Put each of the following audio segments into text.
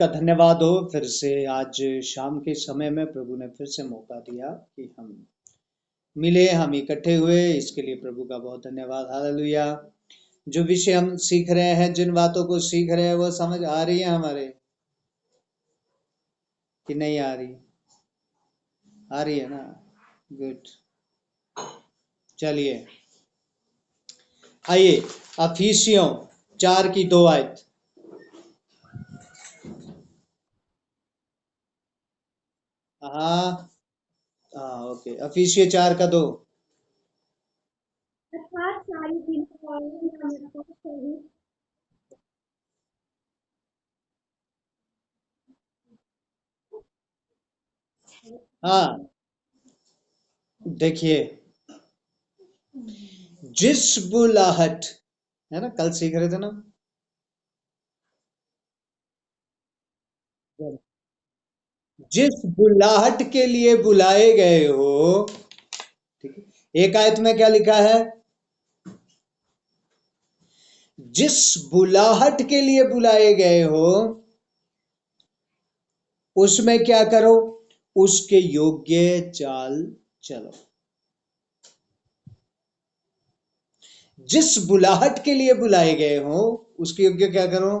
का धन्यवाद हो फिर से आज शाम के समय में प्रभु ने फिर से मौका दिया कि हम मिले, हम इकट्ठे हुए, इसके लिए प्रभु का बहुत धन्यवाद। हालेलुया। जो विषय हम सीख रहे हैं, जिन बातों को सीख रहे हैं, वो समझ आ रही है हमारे कि नहीं आ रही? आ रही है ना? गुड। चलिए आइए अफिसियों 4 की 2 आयत। हाँ हाँ, ओके। अफिसियों 4 का 2। अर्थात सारी दीनता और नम्रता सहित हाँ देखिए, जिस बुलाहट, है ना, कल सीख रहे थे ना, जिस बुलाहट के लिए बुलाए गए हो, ठीक है। एक आयत में क्या लिखा है? जिस बुलाहट के लिए बुलाए गए हो उसमें क्या करो? उसके योग्य चाल चलो। जिस बुलाहट के लिए बुलाए गए हो उसके योग्य क्या करो?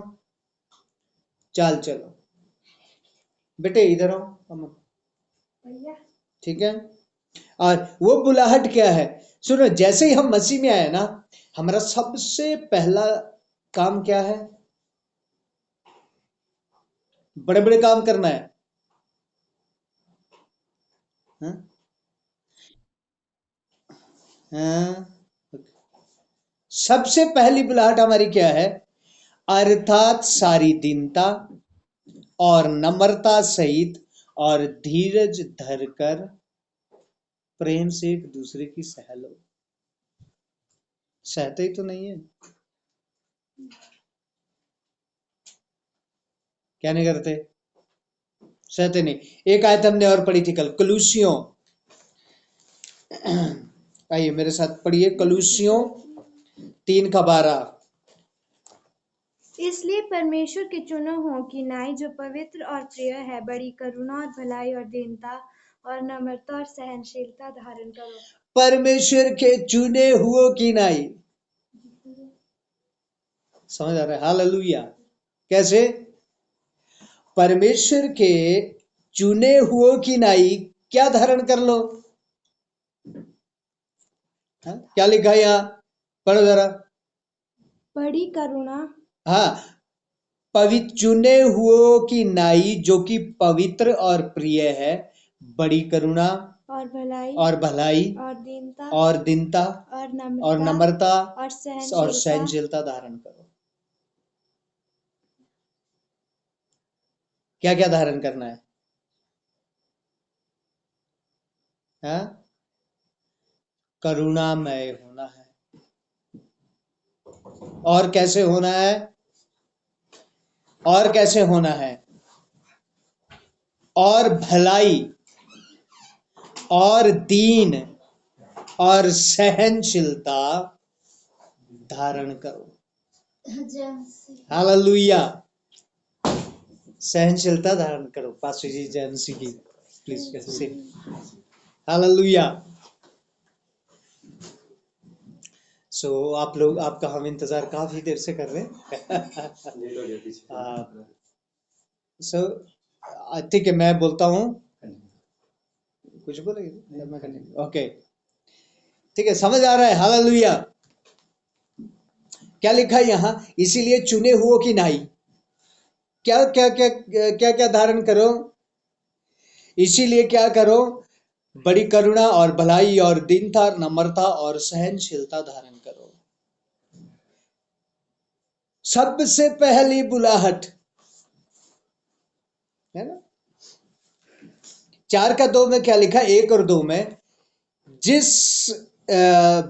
चाल चलो। बेटे इधर आओ अमन, भैया ठीक है। और वो बुलाहट क्या है? सुनो, जैसे ही हम मसीह में आए ना, हमारा सबसे पहला काम क्या है? बड़े बड़े काम करना है, हाँ? हाँ? सबसे पहली बुलाहट हमारी क्या है? अर्थात सारी दीनता और नम्रता सहित और धीरज धरकर प्रेम से एक दूसरे की सह लो। सहते ही तो नहीं है, क्या नहीं करते? सहते नहीं। एक आयत हमने और पढ़ी थी कल, कलूसियों। आइए मेरे साथ पढ़िए, कलूसियों 3 का 12। इसलिए परमेश्वर के चुने हुओं की नाई जो पवित्र और प्रिय है, बड़ी करुणा और भलाई और दीनता और नम्रता और सहनशीलता धारण करो। परमेश्वर के चुने हुओं की नाई, समझ आ रहा है? हालेलुया। कैसे? परमेश्वर के चुने हुओं की नाई क्या धारण कर लो? हाँ? क्या लिखा है यहाँ? पढ़ो जरा। बड़ी करुणा हाँ, पवित्र चुने हुओं की नाई जो कि पवित्र और प्रिय है, बड़ी करुणा और भलाई और भलाई और दीनता और दीनता और और नम्रता और और सहनशीलता सहनशीलता धारण करो। क्या क्या धारण करना है? हाँ? करुणामय होना है। और कैसे होना है? और कैसे होना है? और भलाई और दीन और सहनशीलता धारण करो। हालेलुया। सहनशीलता धारण करो। पास्टर जी जैनसी की प्लीज से हालेलुया। सो आप लोग, आपका हम इंतजार काफी देर से कर रहे हैं। सो ठीक है, मैं बोलता हूँ। कुछ बोलेंगे? मैं करने ओके, ठीक है, समझ आ रहा है? हालेलुया। क्या लिखा है यहाँ? इसीलिए चुने हुओं की नाई क्या क्या क्या क्या क्या धारण करो? इसीलिए क्या करो? बड़ी करुणा और भलाई और दीनता और नम्रता और सहनशीलता धारण करो। सबसे पहली बुलाहट है ना। 4 का 2 में क्या लिखा? 1 और 2 में, जिस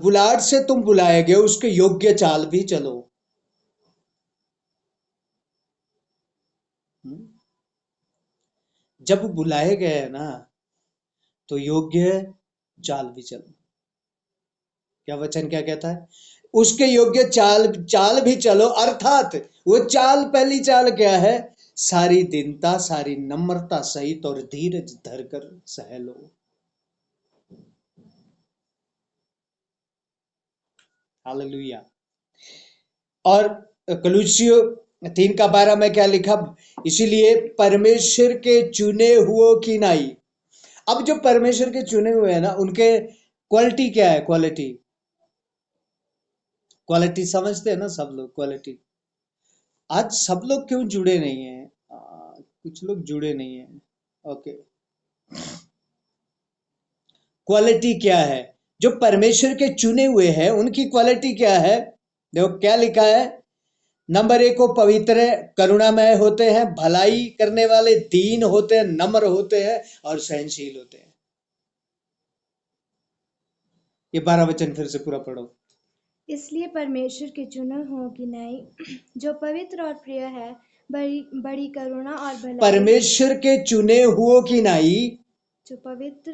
बुलाहट से तुम बुलाए गए उसके योग्य चाल भी चलो। जब बुलाए गए ना तो योग्य चाल भी चलो। क्या वचन क्या कहता है? उसके योग्य चाल चाल भी चलो। अर्थात वो चाल, पहली चाल क्या है? सारी दीनता, सारी नम्रता सहित और धीरज धरकर सह लो। हालेलुया। और कलुसियो 3:12 में क्या लिखा? इसीलिए परमेश्वर के चुने हुओं की नाई। अब जो परमेश्वर के चुने हुए हैं ना, उनके क्वालिटी क्या है? क्वालिटी समझते हैं ना सब लोग? क्वालिटी आज सब लोग क्यों जुड़े नहीं है? कुछ लोग जुड़े नहीं है। ओके, क्वालिटी क्या है? जो परमेश्वर के चुने हुए हैं उनकी क्वालिटी क्या है? देखो क्या लिखा है। नंबर 1 को पवित्र करुणामय होते हैं, भलाई करने वाले, दीन होते हैं, नम्र होते हैं और सहनशील होते हैं। ये 12 वचन फिर से पूरा पढ़ो। इसलिए परमेश्वर के चुने हुओं की नाई जो पवित्र और प्रिय है, बड़ी बड़ी करुणा और भलाई, परमेश्वर के चुने हुओं की नाई जो पवित्र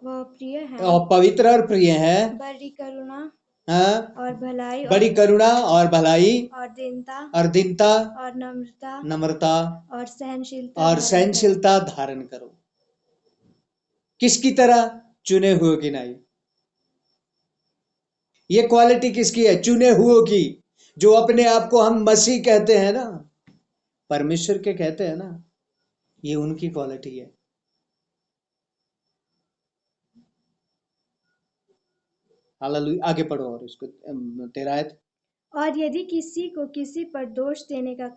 व प्रिय है, और पवित्र और प्रिय है, बड़ी करुणा हाँ, और भलाई, बड़ी करुणा और भलाई और दीनता और दीनता और नम्रता और सहनशीलता धारण करो। किसकी तरह? चुने हुए की नाई। ये क्वालिटी किसकी है? चुने हुओं की। जो अपने आप को हम मसीह कहते हैं ना, परमेश्वर के कहते हैं ना, ये उनकी क्वालिटी है। हालेलुया। आगे पढ़ो और इसको 13 आयत। और यदि किसी को किसी पर दोष देने का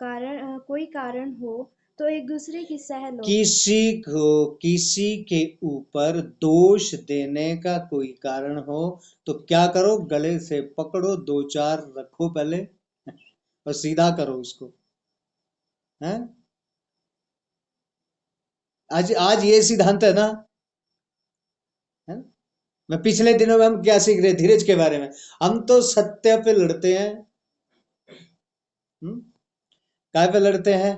कोई कारण हो तो एक दूसरे की सह लो। किसी को किसी के ऊपर दोष देने का कोई कारण हो तो क्या करो? गले से पकड़ो, 2-4 रखो पहले और सीधा करो उसको। हैं? आज ये सिद्धांत है ना? है? मैं पिछले दिनों में हम क्या सीख रहे? धीरज के बारे में। हम तो सत्य पे लड़ते हैं। काय पे लड़ते हैं?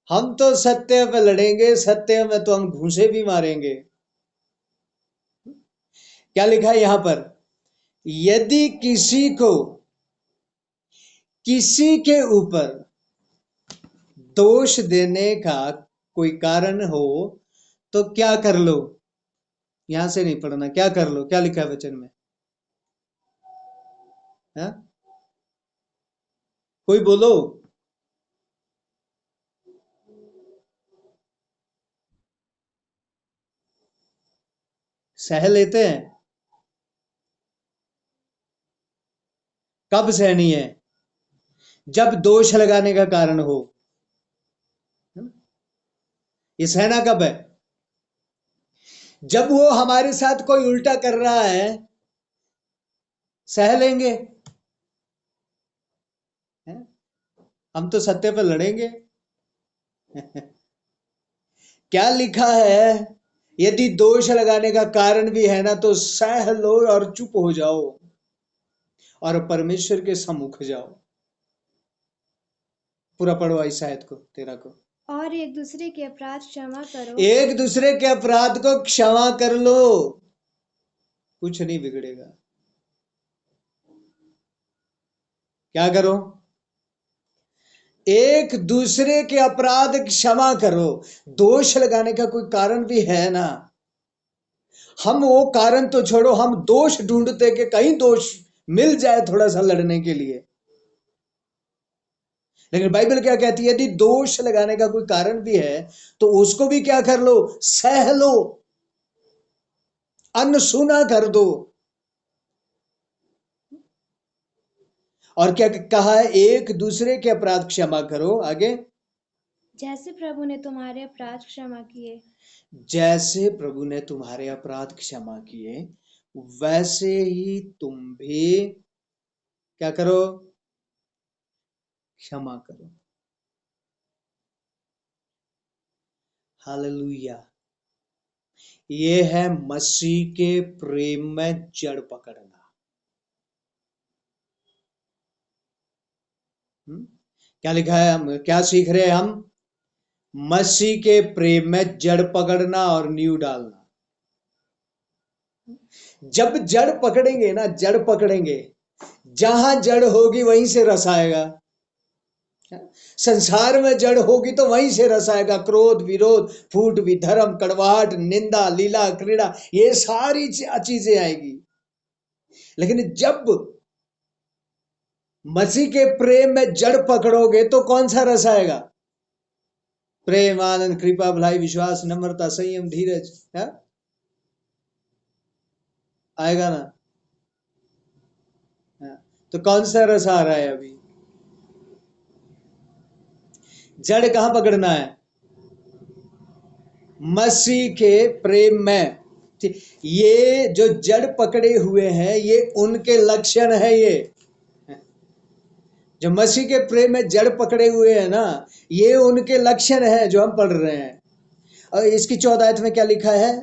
हम तो सत्य पे लड़ेंगे, सत्य में तो हम घूंसे भी मारेंगे। क्या लिखा है यहां पर? यदि किसी को किसी के ऊपर दोष देने का कोई कारण हो तो क्या कर लो? यहां से नहीं पढ़ना, क्या कर लो? क्या लिखा है वचन में? है? कोई बोलो। सह लेते हैं। कब सहनी है? जब दोष लगाने का कारण हो। ये सहना कब है? जब वो हमारे साथ कोई उल्टा कर रहा है, सह लेंगे। है? हम तो सत्य पर लड़ेंगे। क्या लिखा है? यदि दोष लगाने का कारण भी है ना तो सह लो और चुप हो जाओ और परमेश्वर के सम्मुख जाओ। पूरा पढ़ो इस आयत को 13 को। और एक दूसरे के अपराध क्षमा करो। एक दूसरे के अपराध को क्षमा कर लो, कुछ नहीं बिगड़ेगा। क्या करो? एक दूसरे के अपराध क्षमा करो। दोष लगाने का कोई कारण भी है ना, हम वो कारण तो छोड़ो, हम दोष ढूंढते कि कहीं दोष मिल जाए थोड़ा सा लड़ने के लिए। लेकिन बाइबल क्या कहती है? यदि दोष लगाने का कोई कारण भी है तो उसको भी क्या कर लो? सह लो, अनसुना कर दो। और क्या कहा है? एक दूसरे के अपराध क्षमा करो। आगे, जैसे प्रभु ने तुम्हारे अपराध क्षमा किए। जैसे प्रभु ने तुम्हारे अपराध क्षमा किए वैसे ही तुम भी क्या करो? क्षमा करो। हालेलुया। ये है मसीह के प्रेम में जड़ पकड़ना। क्या लिखा है? हम क्या सीख रहे हैं? हम मसीह के प्रेम में जड़ पकड़ना और नींव डालना। जब जड़ पकड़ेंगे ना, जड़ पकड़ेंगे, जहां जड़ होगी वहीं से रस आएगा। संसार में जड़ होगी तो वहीं से रस आएगा। क्रोध, विरोध, फूट, विधर्म, कड़वाहट, निंदा, लीला, क्रीड़ा, ये सारी चीजें आएगी। लेकिन जब मसीह के प्रेम में जड़ पकड़ोगे तो कौन सा रस आएगा? प्रेम, आनंद, कृपा, भलाई, विश्वास, नम्रता, संयम, धीरज, आएगा ना? तो कौन सा रस आ रहा है अभी? जड़ कहां पकड़ना है? मसीह के प्रेम में। ये जो जड़ पकड़े हुए हैं ये उनके लक्षण है। ये जो मसीह के प्रेम में जड़ पकड़े हुए हैं ना, ये उनके लक्षण है जो हम पढ़ रहे हैं। और इसकी 14 आयत में क्या लिखा है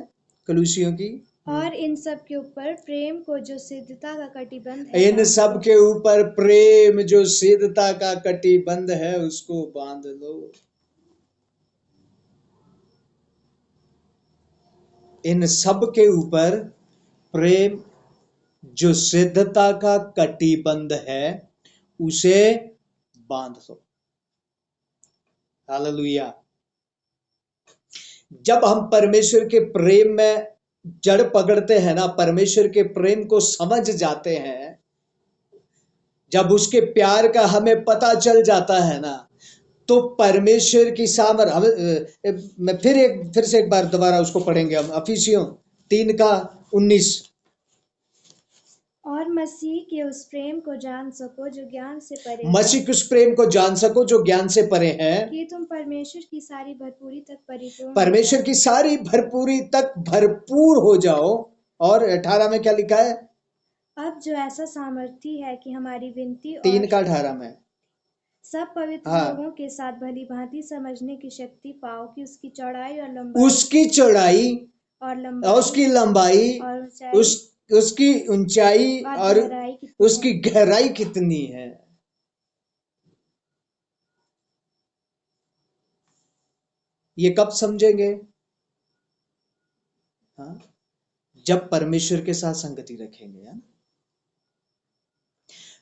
कलूसियों की? और इन सब के ऊपर प्रेम को जो सिद्धता का कटिबंध है, इन सब के ऊपर प्रेम जो सिद्धता का कटिबंध है उसको बांध लो। इन सब के ऊपर प्रेम जो सिद्धता का कटिबंध है उसे बांध दो। हालेलुया। जब हम परमेश्वर के प्रेम में जड़ पकड़ते हैं ना, परमेश्वर के प्रेम को समझ जाते हैं, जब उसके प्यार का हमें पता चल जाता है ना, तो परमेश्वर की सामर्थ्य मैं फिर से एक बार दोबारा उसको पढ़ेंगे हम। इफिसियों 3:19। और मसीह के उस प्रेम को जान सको जो ज्ञान से परे है। मसीह के उस प्रेम को जान सको जो ज्ञान से परे है, कि तुम परमेश्वर की सारी भरपूरी तक परिपूर्ण, परमेश्वर की सारी भरपूरी तक भरपूर हो जाओ। और 18 में क्या लिखा है? अब जो ऐसा सामर्थी है कि हमारी विनती 3:18 में सब पवित्र लोगों के साथ भली भांति समझने की शक्ति पाओ कि उसकी चौड़ाई और लंबाई, उसकी चौड़ाई और उसकी लंबाई, उसकी ऊंचाई और उसकी गहराई कितनी है। ये कब समझेंगे? हाँ, जब परमेश्वर के साथ संगति रखेंगे।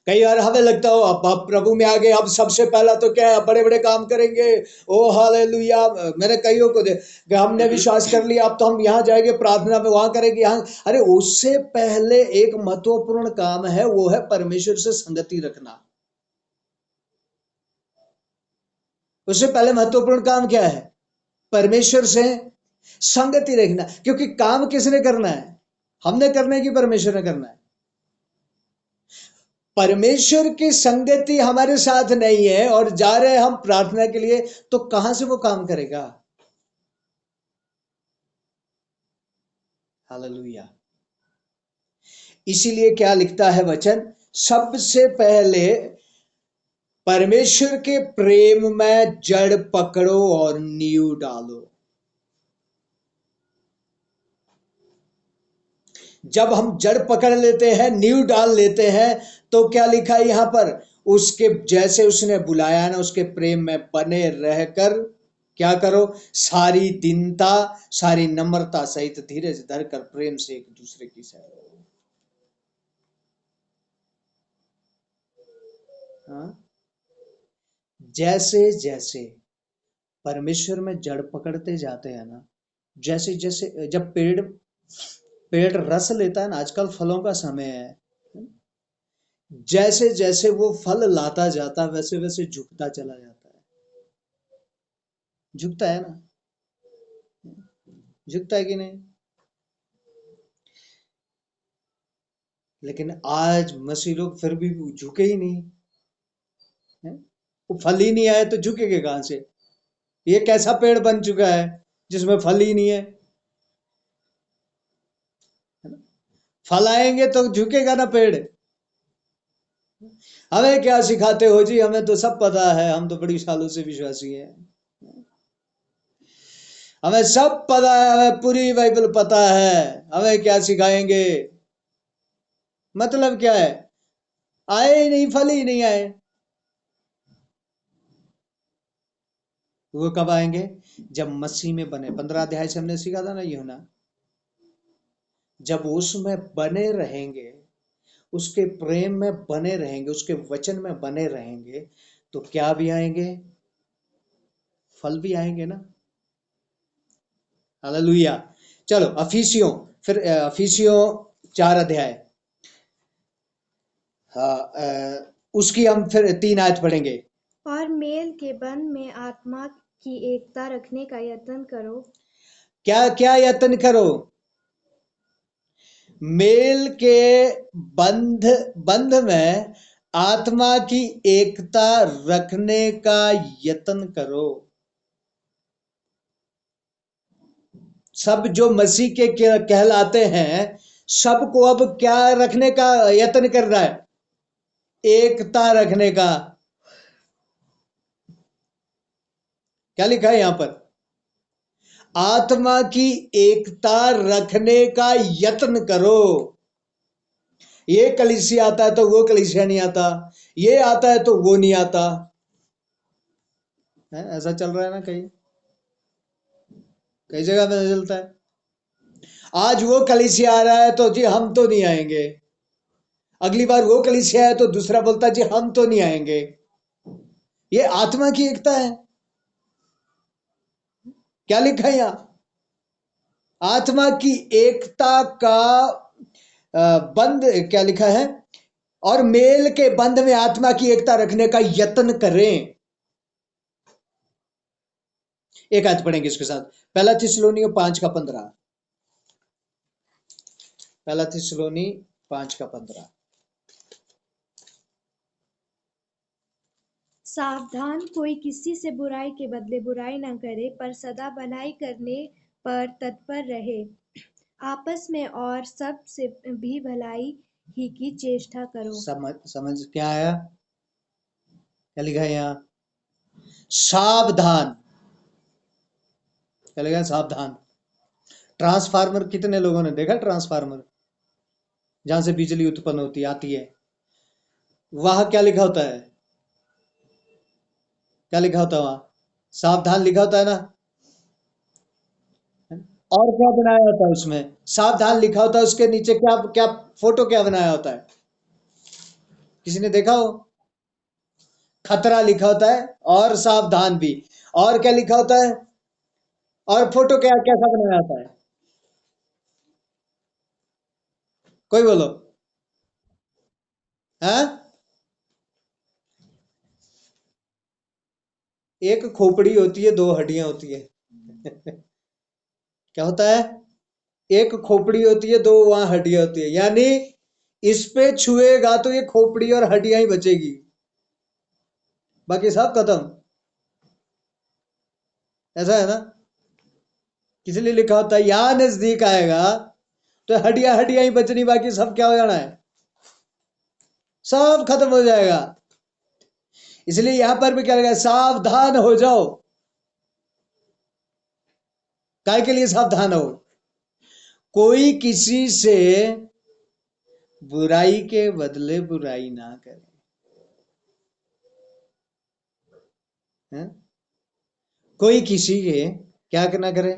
कई बार हमें लगता हो अब प्रभु में आ गए, अब सबसे पहला तो क्या है, बड़े बड़े काम करेंगे। ओ हालेलुया। मैंने कईयों को हमने विश्वास कर लिया, अब तो हम यहाँ जाएंगे, प्रार्थना में वहां करेंगे, यहाँ। अरे उससे पहले एक महत्वपूर्ण काम है, वो है परमेश्वर से संगति रखना। उससे पहले महत्वपूर्ण काम क्या है? परमेश्वर से संगति रखना। क्योंकि काम किसने करना है? हमने करने की, परमेश्वर ने करना है। परमेश्वर की संगति हमारे साथ नहीं है और जा रहे हम प्रार्थना के लिए, तो कहां से वो काम करेगा? हालेलुया। इसीलिए क्या लिखता है वचन? सबसे पहले परमेश्वर के प्रेम में जड़ पकड़ो और नींव डालो। जब हम जड़ पकड़ लेते हैं, नींव डाल लेते हैं, तो क्या लिखा है यहां पर? उसके जैसे उसने बुलाया ना, उसके प्रेम में बने रहकर क्या करो? सारी दीनता, सारी नम्रता सहित धीरज धरकर प्रेम से एक दूसरे की सेवा करो। जैसे जैसे परमेश्वर में जड़ पकड़ते जाते हैं ना, जैसे जैसे जब पेड़ रस लेता है ना, आजकल फलों का समय है, जैसे जैसे वो फल लाता जाता वैसे वैसे झुकता चला जाता है। झुकता है ना? झुकता है कि नहीं? लेकिन आज मसीह लोग फिर भी झुके ही नहीं है? वो फल ही नहीं आए तो झुकेंगे कहां से? ये कैसा पेड़ बन चुका है जिसमें फल ही नहीं है? फल आएंगे तो झुकेगा ना पेड़। हमें क्या सिखाते हो जी? हमें तो सब पता है, हम तो बड़ी सालों से विश्वासी हैं, हमें सब पता है, हमें पूरी बाइबल पता है, हमें क्या सिखाएंगे? मतलब क्या है? आए ही नहीं, फल ही नहीं आए। वो कब आएंगे? जब मसीह में बने। 15 अध्याय से हमने सीखा था ना यूहन्ना, जब उसमें बने रहेंगे, उसके प्रेम में बने रहेंगे, उसके वचन में बने रहेंगे, तो क्या भी आएंगे, फल भी आएंगे ना। हालेलुया। चलो अफिसियों, फिर अफिसियों 4 अध्याय, हाँ उसकी हम फिर 3 आयत पढ़ेंगे। और मेल के बंध में आत्मा की एकता रखने का यत्न करो। क्या क्या यत्न करो? मेल के बंध में आत्मा की एकता रखने का यत्न करो। सब जो मसीह के कहलाते हैं, सबको अब क्या रखने का यत्न कर रहा है? एकता रखने का। क्या लिखा है यहां पर? आत्मा की एकता रखने का यत्न करो। ये कलीसिया आता है तो वो कलीसिया नहीं आता, ये आता है तो वो नहीं आता है। ऐसा चल रहा है ना, कई कई जगह में चलता है। आज वो कलीसिया आ रहा है तो जी हम तो नहीं आएंगे, अगली बार वो कलीसिया है तो दूसरा बोलता है जी हम तो नहीं आएंगे। ये आत्मा की एकता है। क्या लिखा है यहां? आत्मा की एकता का बंध, क्या लिखा है? और मेल के बंध में आत्मा की एकता रखने का यत्न करें। एक आयत पढ़ेंगे इसके साथ, पहला थिस्सलुनी 5:15। पहला थिस्सलुनी 5:15। सावधान, कोई किसी से बुराई के बदले बुराई न करे, पर सदा भलाई करने पर तत्पर रहे। आपस में और सब से भी भलाई ही की चेष्टा करो। समझ क्या आया? क्या लिखा है यहाँ? सावधान। क्या लिखा है? सावधान। ट्रांसफार्मर कितने लोगों ने देखा? ट्रांसफार्मर जहां से बिजली उत्पन्न होती आती है, वहां क्या लिखा होता है? क्या लिखा होता है वहां? सावधान लिखा होता है ना। और क्या बनाया होता है उसमें? सावधान लिखा होता है, उसके नीचे क्या क्या फोटो क्या बनाया होता है? किसी ने देखा हो? खतरा लिखा होता है और सावधान भी। और क्या लिखा होता है? और फोटो क्या कैसा बनाया होता है? कोई बोलो। हाँ, एक खोपड़ी होती है, 2 हड्डियां होती है। क्या होता है? एक खोपड़ी होती है, 2 वहां हड्डियां होती है, यानी इस पे छुएगा तो ये खोपड़ी और हड्डियां ही बचेगी, बाकी सब खत्म। ऐसा है ना। इसलिए लिखा होता है यहां नजदीक आएगा तो हड्डियां हड्डियां ही बचनी, बाकी सब क्या हो जाना है? सब खत्म हो जाएगा। इसलिए यहां पर भी क्या लगा? सावधान हो जाओ। काय के लिए सावधान हो? कोई किसी से बुराई के बदले बुराई ना करे। है? कोई किसी के क्या ना करे?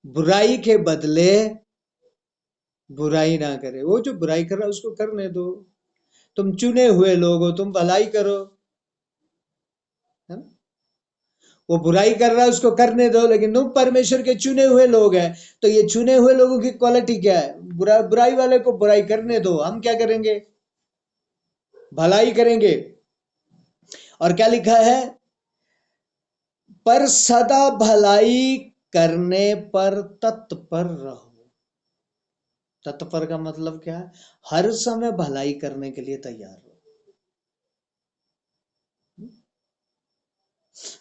बुराई के बदले बुराई ना करे। वो जो बुराई कर रहा है उसको करने दो। तुम चुने हुए लोग हो, तुम भलाई करो। है? वो बुराई कर रहा है उसको करने दो, लेकिन तुम परमेश्वर के चुने हुए लोग हैं, तो ये चुने हुए लोगों की क्वालिटी क्या है? बुराई वाले को बुराई करने दो। हम क्या करेंगे? भलाई करेंगे। और क्या लिखा है? पर सदा भलाई करने पर तत्पर रहो। तत्पर का मतलब क्या है? हर समय भलाई करने के लिए तैयार रहो।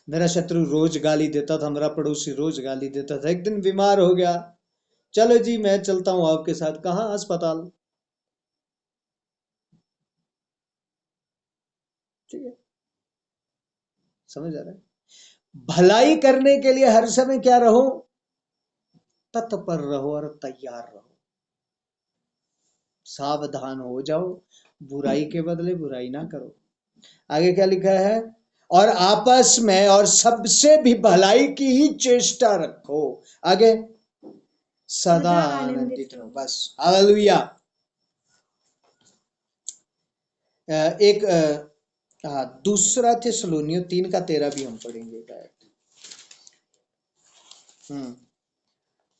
मेरा शत्रु रोज गाली देता था, मेरा पड़ोसी रोज गाली देता था। एक दिन बीमार हो गया, चलो जी मैं चलता हूं आपके साथ। कहाँ? अस्पताल। ठीक है, समझ आ रहा है? भलाई करने के लिए हर समय क्या रहो? तत्पर रहो और तैयार रहो। सावधान हो जाओ, बुराई के बदले बुराई ना करो। आगे क्या लिखा है? और आपस में और सबसे भी भलाई की ही चेष्टा रखो। आगे, सदा आनंदित रहो। बस, हालेलुया। एक हाँ, दूसरा थिस्सलुनीयों 3:13 भी हम पढ़ेंगे शायद।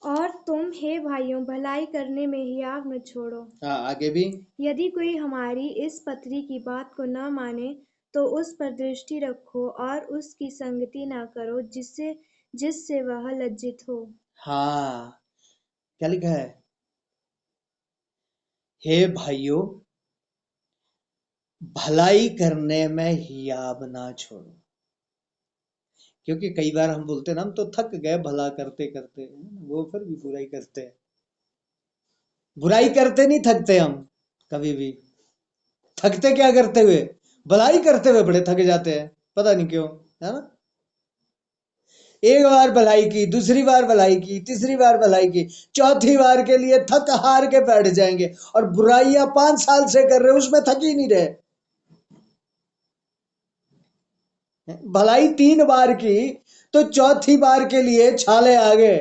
और तुम हे भाइयों भलाई करने में हियाव न छोड़ो। हाँ, आगे भी। यदि कोई हमारी इस पत्री की बात को न माने तो उस पर दृष्टि रखो और उसकी संगति न करो जिससे वह लज्जित हो। हाँ, क्या लिखा है? हे भाइयों भलाई करने में हियाव ना छोड़ो। क्योंकि कई बार हम बोलते हैं ना, हम तो थक गए भला करते करते, वो फिर भी बुराई करते हैं। बुराई करते नहीं थकते हम कभी भी। थकते क्या करते हुए? भलाई करते हुए बड़े थक जाते हैं, पता नहीं क्यों, है ना। एक बार भलाई की, दूसरी बार भलाई की, तीसरी बार भलाई की, चौथी बार के लिए थक हार के बैठ जाएंगे। और बुराइयां 5 साल से कर रहे, उसमें थक ही नहीं रहे। भलाई 3 बार की तो चौथी बार के लिए छाले आ गए।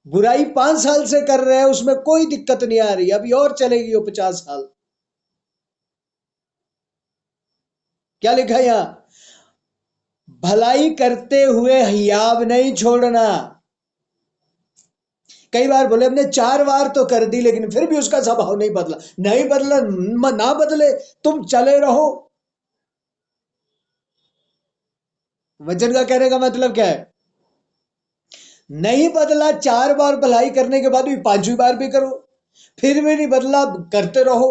बुराई 5 साल से कर रहे हैं, उसमें कोई दिक्कत नहीं आ रही, अभी और चलेगी वो 50 साल। क्या लिखा है यहां? भलाई करते हुए हियाव नहीं छोड़ना। कई बार बोले हमने 4 बार तो कर दी लेकिन फिर भी उसका स्वभाव नहीं बदला। नहीं बदला, ना बदले, तुम चले रहो। वचन का कहने का मतलब क्या है? नहीं बदला, 4 बार भलाई करने के बाद भी 5वीं बार भी करो, फिर भी नहीं बदला, करते रहो,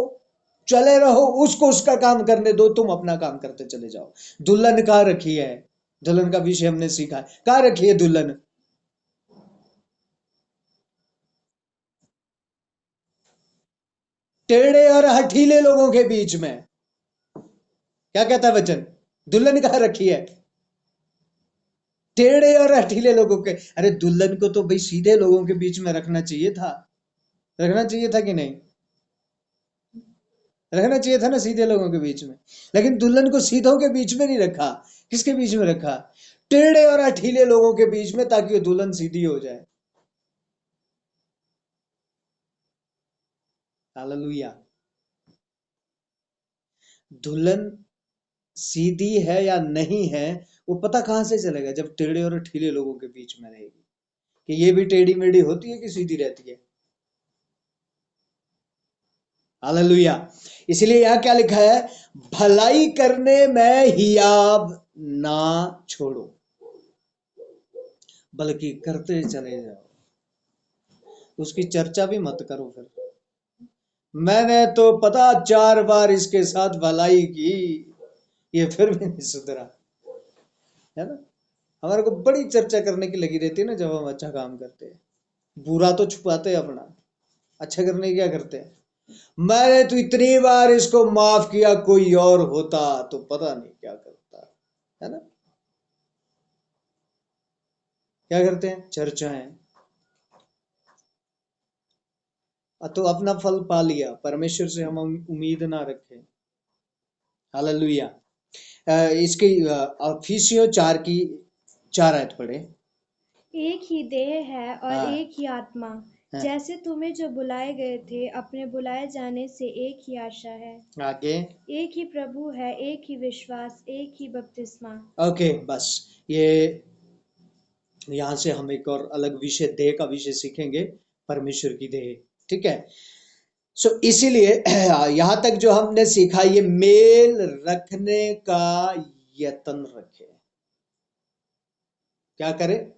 चले रहो। उसको उसका काम करने दो, तुम अपना काम करते चले जाओ। दुल्हन कहाँ रखी है? दुल्हन का विषय हमने सीखा है, कहाँ रखी है दुल्हन? टेढ़े और हठीले लोगों के बीच में। क्या कहता है वचन? दुल्हन कहाँ रखी है? टेढ़े और हठीले लोगों के। अरे दुल्हन को तो भाई सीधे लोगों के बीच में रखना चाहिए था। रखना चाहिए था कि नहीं? रखना चाहिए था ना सीधे लोगों के बीच में। लेकिन दुल्हन को सीधों के बीच में नहीं रखा। किसके बीच में रखा? टेढ़े और हठीले लोगों के बीच में, ताकि वो दुल्हन सीधी हो जाए। हालेलुया। दुल्हन सीधी है या नहीं है, वो पता कहां से चलेगा? जब टेढ़े और हठीले लोगों के बीच में रहेगी। कि ये भी टेढ़ी मेढ़ी होती है कि सीधी रहती है? हालेलुया। इसलिए यहां क्या लिखा है? भलाई करने में हियाव ना छोड़ो, बल्कि करते चले जाओ। उसकी चर्चा भी मत करो फिर। मैंने तो पता 4 बार इसके साथ भलाई की, ये फिर भी नहीं सुधरा, है ना। हमारे को बड़ी चर्चा करने की लगी रहती है ना जब हम अच्छा काम करते हैं। बुरा तो छुपाते हैं अपना, अच्छा करने की क्या करते हैं? मैंने तो इतनी बार इसको माफ किया, कोई और होता तो पता नहीं क्या करता, है ना। क्या करते हैं? चर्चाएं। तो अपना फल पा लिया, परमेश्वर से हम उम्मीद ना रखें। हालेलुया। इसकी इफिसियों 4 की 4 आयत पढ़े। एक ही देह है और हाँ, एक ही आत्मा, हाँ, जैसे तुम्हें जो बुलाए गए थे अपने बुलाए जाने से एक ही आशा है। आगे। एक ही प्रभु है, एक ही विश्वास, एक ही बपतिस्मा। ओके, बस ये यहां से हम एक और अलग विषय, देह का विषय सीखेंगे। परमेश्वर की देह, ठीक है। इसीलिए यहां तक जो हमने सीखा, ये मेल रखने का यत्न रखे। क्या करें?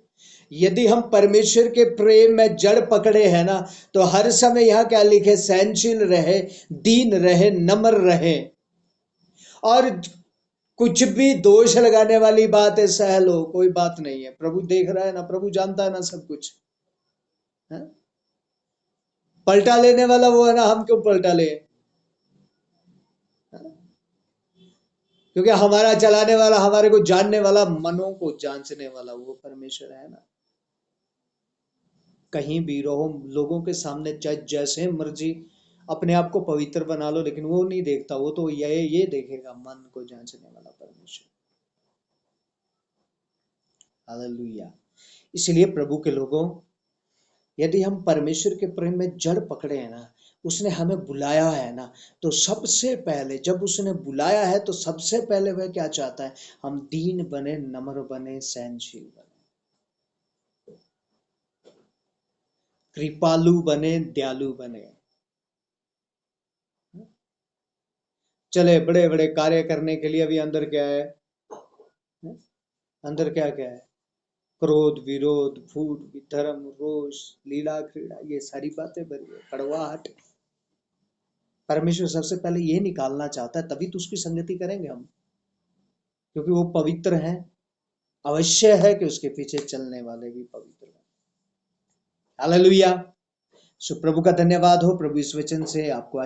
यदि हम परमेश्वर के प्रेम में जड़ पकड़े हैं ना, तो हर समय यहां क्या लिखे? सहनशील रहे, दीन रहे, नम्र रहे, और कुछ भी दोष लगाने वाली बात है सह लो, कोई बात नहीं है। प्रभु देख रहा है ना, प्रभु जानता है ना सब कुछ, है? पलटा लेने वाला वो है ना, हम क्यों पलटा ले? क्योंकि हमारा चलाने वाला, हमारे को जानने वाला, मनों को जांचने वाला वो परमेश्वर है ना। कहीं भी रहो, लोगों के सामने चाहे जैसे मर्जी अपने आप को पवित्र बना लो, लेकिन वो नहीं देखता। वो तो ये देखेगा, मन को जांचने वाला परमेश्वर। हालेलुया। इसलिए प्रभु के लोगों, यदि हम परमेश्वर के प्रेम में जड़ पकड़े हैं ना, उसने हमें बुलाया है ना, तो सबसे पहले जब उसने बुलाया है तो सबसे पहले वह क्या चाहता है, हम दीन बने, नम्र बने, सहनशील बने, कृपालु बने, दयालु बने। चले बड़े बड़े कार्य करने के लिए अभी अंदर क्या है, अंदर क्या क्या है, क्रोध, विरोध, फूट, धर्म, रोष, लीला, क्रीड़ा, ये सारी बातें भरी है, कड़वाहट। परमेश्वर सबसे पहले ये निकालना चाहता है, तभी तो उसकी संगति करेंगे हम, क्योंकि वो पवित्र है। अवश्य है कि उसके पीछे चलने वाले भी पवित्र हैं। हालेलुया। सो प्रभु का धन्यवाद हो, प्रभु इस वचन से आपको